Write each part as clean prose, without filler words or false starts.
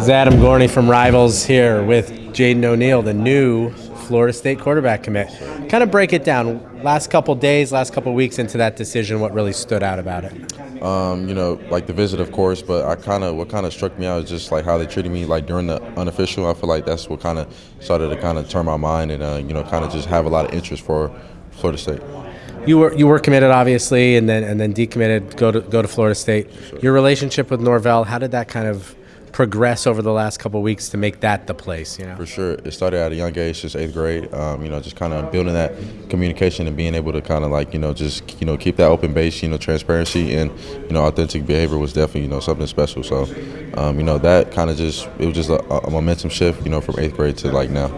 is Adam Gorney from Rivals here with Jaden O'Neal, the new Florida State quarterback commit. Kind of break it down. Last couple days, last couple weeks into that decision, what really stood out about it? Like the visit, of course, but what kind of struck me out is just like how they treated me like during the unofficial. I feel like that's what kind of started to kind of turn my mind and kind of just have a lot of interest for Florida State. You were committed, obviously, and then decommitted. Go to Florida State. Sure. Your relationship with Norvell, how did that kind of progress over the last couple of weeks to make that the place? For sure, it started at a young age, just 8th grade. Just kind of building that communication and being able to kind of keep that open base. Transparency and authentic behavior was definitely something special. So, that kind of it was just a momentum shift. From 8th grade to like now.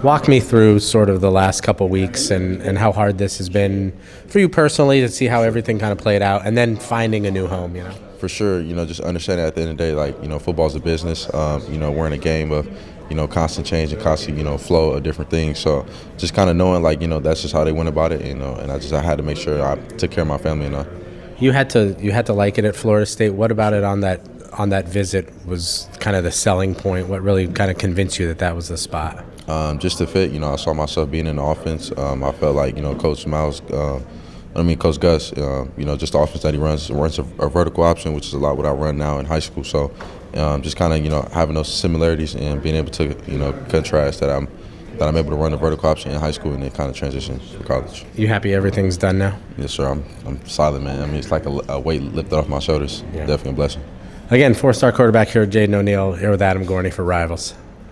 Walk me through sort of the last couple weeks and how hard this has been for you personally to see how everything kind of played out, and then finding a new home. For sure, just understanding at the end of the day, like, football's a business. We're in a game of, constant change and constant, flow of different things. So just kind of knowing, like, that's just how they went about it, and I had to make sure I took care of my family enough. You had to like it at Florida State. What about it on that visit was kind of the selling point? What really kind of convinced you that was the spot? Just to fit, I saw myself being in the offense. I felt like, Coach Gus, just the offense that he runs a vertical option, which is a lot what I run now in high school. So just kind of, having those similarities and being able to, contrast that I'm able to run a vertical option in high school and then kind of transition for college. You happy everything's done now? Yes, sir. I'm solid, man. I mean, it's like a weight lifted off my shoulders. Yeah. Definitely a blessing. Again, 4-star quarterback here, Jaden O'Neal, here with Adam Gorney for Rivals.